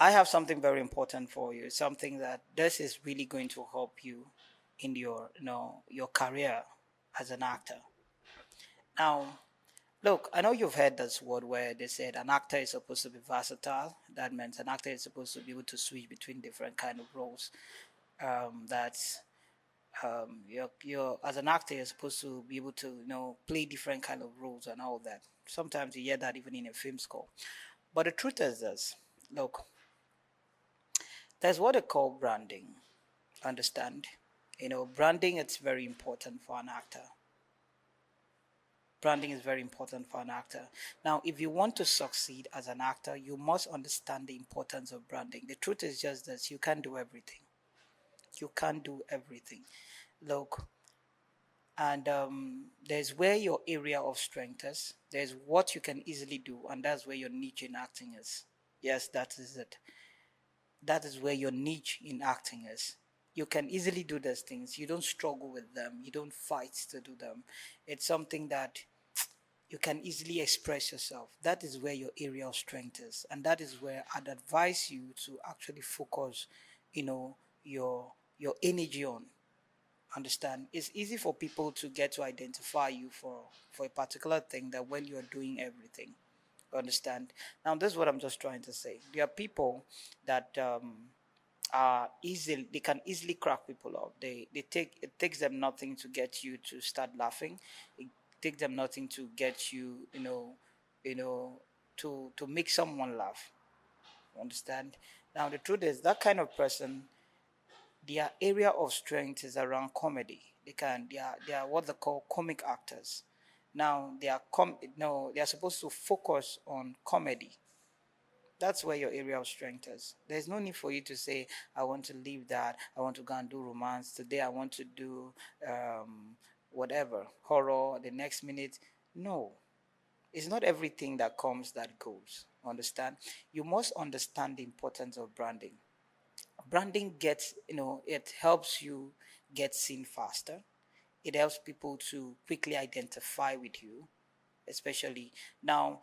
I have something very important for you. Something that this is really going to help you in your, your career as an actor. Now, look, I know you've heard this word where they said an actor is supposed to be versatile. That means an actor is supposed to be able to switch between different kind of roles. That's you're as an actor, you're supposed to be able to play different kind of roles and all that. Sometimes you hear that even in a film score. But the truth is this: look, there's what they call branding. Understand? Branding, it's very important for an actor. Branding is very important for an actor. Now, if you want to succeed as an actor, you must understand the importance of branding. The truth is just that you can't do everything. You can't do everything. Look, and there's where your area of strength is. There's what you can easily do, and that's where your niche in acting is. Yes, that is it. That is where your niche in acting is. You can easily do those things. You don't struggle with them. You don't fight to do them. It's something that you can easily express yourself. That is where your area of strength is, and that is where I'd advise you to actually focus, your energy on. Understand? It's easy for people to get to identify you for a particular thing that when you're doing everything. Understand? Now, this is what I'm just trying to say. There are people that are easily they can easily crack people up. They take it takes them nothing to get you to start laughing. It takes them nothing to get you, you know, to make someone laugh. Understand? Now, the truth is that kind of person, their area of strength is around comedy. They are what they call comic actors. Now they are no, they are supposed to focus on comedy. That's where your area of strength is. There's no need for you to say, I want to leave that, I want to go and do romance. Today I want to do whatever, horror, the next minute. No. It's not everything that comes that goes. Understand? You must understand the importance of branding. Branding gets, it helps you get seen faster. It helps people to quickly identify with you, especially now.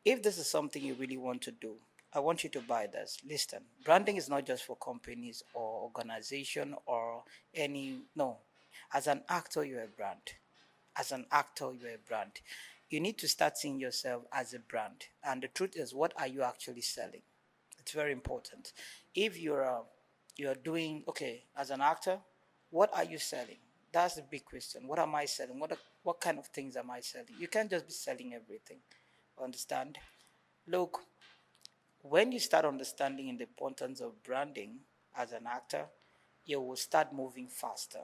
If this is something you really want to do, I want you to buy this. Listen, branding is not just for companies or organization or any, no. As an actor, you're a brand. As an actor, you're a brand. You need to start seeing yourself as a brand. And the truth is, what are you actually selling? It's very important. If you're doing okay as an actor, what are you selling? That's the big question. What am I selling? What kind of things am I selling? You can't just be selling everything. Understand? Look, when you start understanding the importance of branding as an actor, you will start moving faster.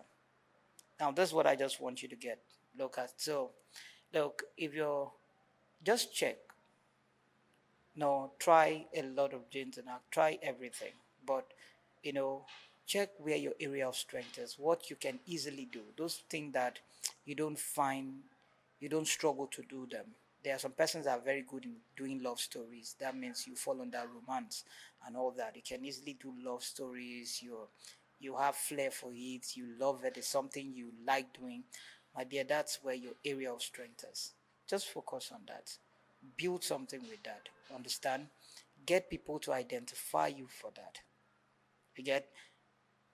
Now, that's what I just want you to get. Look at so, look, if you're just check. No, try a lot of gyms and act. Try everything, but you know, check where your area of strength is. What you can easily do. Those things that you don't find, you don't struggle to do them. There are some persons that are very good in doing love stories. That means you fall under romance and all that. You can easily do love stories. You have flair for it. You love it. It's something you like doing. My dear, that's where your area of strength is. Just focus on that. Build something with that. Understand? Get people to identify you for that. You get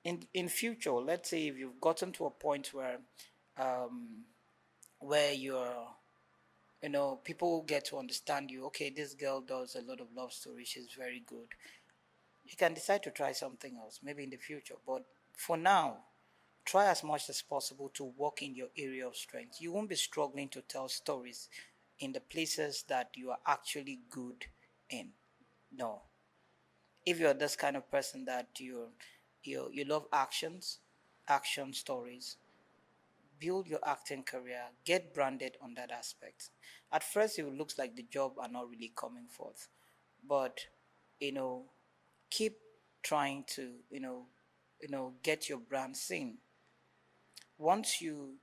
in future. Let's say if you've gotten to a point um, where you're people get to understand you. Okay, this girl does a lot of love stories. She's very good. You can decide to try something else, maybe in the future. But for now, try as much as possible to work in your area of strength. You won't be struggling to tell stories in the places that you are actually good in. No. If you're this kind of person that you love action stories, build your acting career, get branded on that aspect. At first it looks like the job are not really coming forth. But you know, keep trying to, get your brand seen. Once you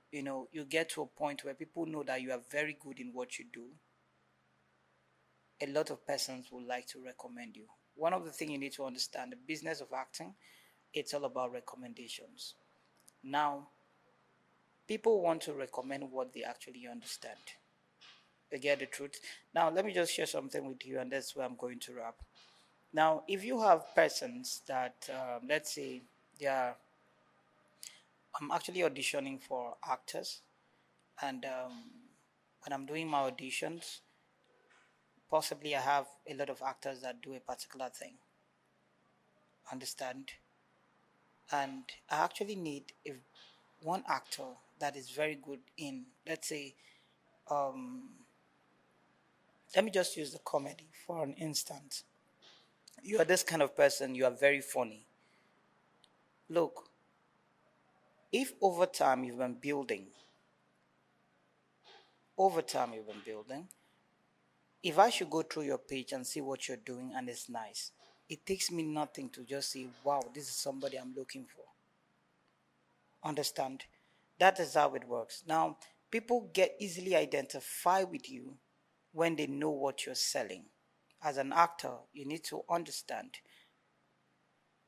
get to a point where people know that you are very good in what you do, a lot of persons would like to recommend you. One of the things you need to understand, the business of acting, it's all about recommendations. Now, people want to recommend what they actually understand. They get the truth. Now, let me just share something with you, and that's where I'm going to wrap. Now, if you have persons that, let's say, they are, I'm actually auditioning for actors, and when I'm doing my auditions, possibly I have a lot of actors that do a particular thing, understand? And I actually need if one actor that is very good in, let's say, um, let me just use the comedy for an instance. You are this kind of person, you are very funny. Look, if over time you've been building, if I should go through your page and see what you're doing and it's nice, it takes me nothing to just say, wow, this is somebody I'm looking for. Understand? That is how it works. Now, people get easily identify with you when they know what you're selling. As an actor, you need to understand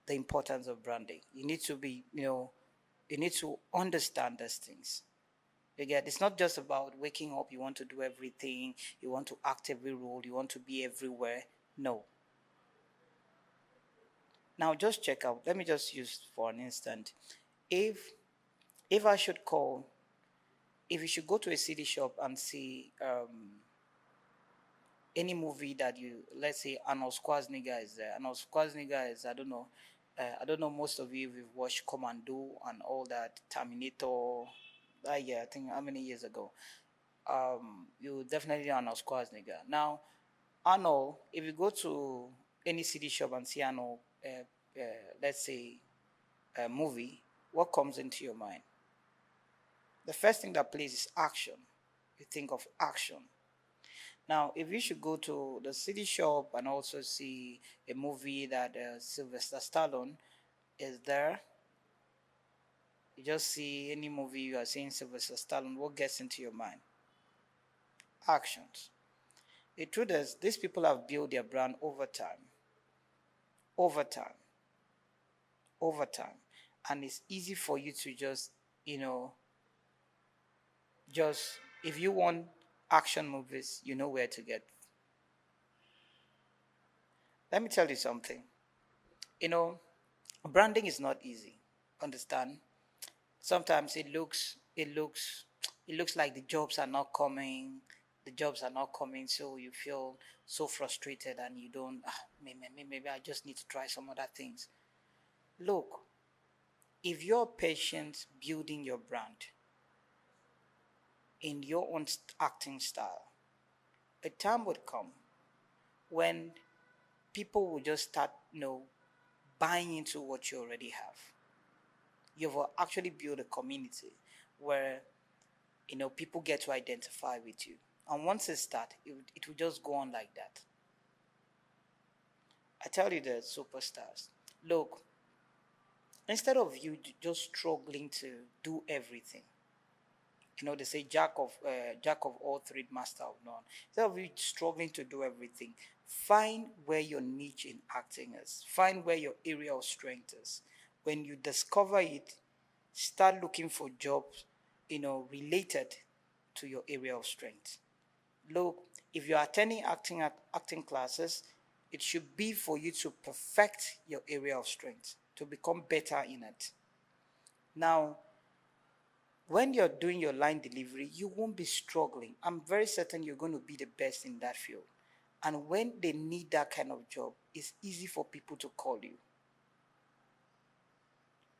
the importance of branding. You need to be, you need to understand these things. You get, it's not just about waking up, you want to do everything, you want to act every role, you want to be everywhere. No. Now just check out, let me just use for an instant. If if I should call, if you should go to a CD shop and see any movie that you, let's say Arnold Schwarzenegger is there. Arnold Schwarzenegger is, I don't know most of you if you've watched Commando and all that, Terminator, that year, I think how many years ago. You definitely know Arnold Schwarzenegger. Now, Arnold, if you go to any CD shop and see Arnold, uh, let's say a movie, what comes into your mind? The first thing that plays is action. You think of action. Now, if you should go to the city shop and also see a movie that Sylvester Stallone is there, you just see any movie you are seeing Sylvester Stallone, what gets into your mind? Actions. The truth is, these people have built their brand over time, over time. And it's easy for you to just, you know, just, if you want action movies, you know where to get. Let me tell you something. You know, branding is not easy. Understand? Sometimes it looks like the jobs are not coming, so you feel so frustrated and you don't, maybe I just need to try some other things. Look, if you're patient building your brand in your own acting style, a time would come when people will just start, buying into what you already have. You've actually built a community where, people get to identify with you. And once it starts, it will just go on like that. I tell you, the superstars, look, instead of you just struggling to do everything, they say jack of all trade, master of none. Instead of you struggling to do everything, find where your niche in acting is. Find where your area of strength is. When you discover it, start looking for jobs, related to your area of strength. Look, if you're attending acting classes, it should be for you to perfect your area of strength, to become better in it. Now, when you're doing your line delivery, you won't be struggling. I'm very certain you're going to be the best in that field. And when they need that kind of job, it's easy for people to call you.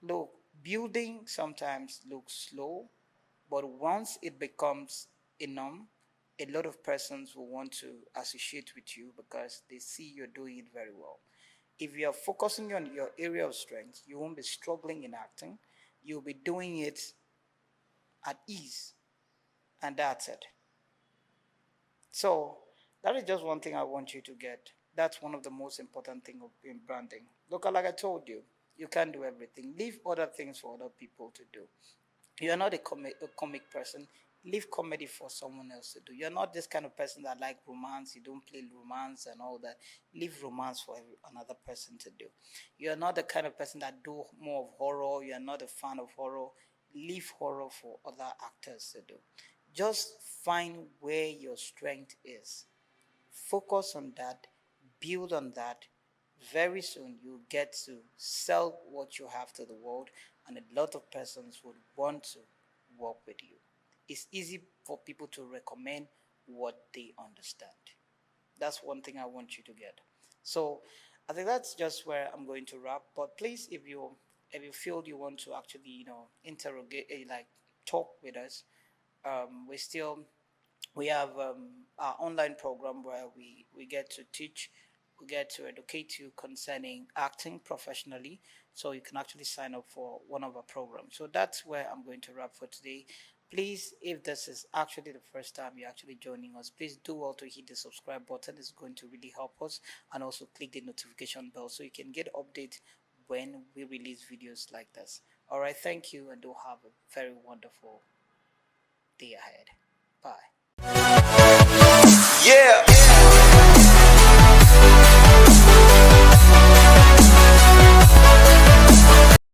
Look, building sometimes looks slow, but once it becomes a norm, a lot of persons will want to associate with you because they see you're doing it very well. If you are focusing on your area of strength, you won't be struggling in acting. You'll be doing it at ease, and that's it. So that is just one thing I want you to get. That's one of the most important things in branding. Look, like I told you, you can't do everything. Leave other things for other people to do. You're not a comic person. Leave comedy for someone else to do. You're not this kind of person that like romance. You don't play romance and all that. Leave romance for another person to do. You're not the kind of person that do more of horror. You're not a fan of horror. Leave horror for other actors to do. Just find where your strength is. Focus on that. Build on that. very soon you get to sell what you have to the world, and a lot of persons would want to work with you. It's easy for people to recommend what they understand. That's one thing I want you to get. So I think that's just where I'm going to wrap. But please, if you feel you want to actually interrogate, like talk with us, we have our online program where we get to teach, we get to educate you concerning acting professionally. So you can actually sign up for one of our programs. So that's where I'm going to wrap for today. Please, if this is actually the first time you're actually joining us, please do well to hit the subscribe button. It's going to really help us. And also click the notification bell so you can get updates when we release videos like this. All right, thank you, and do have a very wonderful day ahead. Bye. Yeah.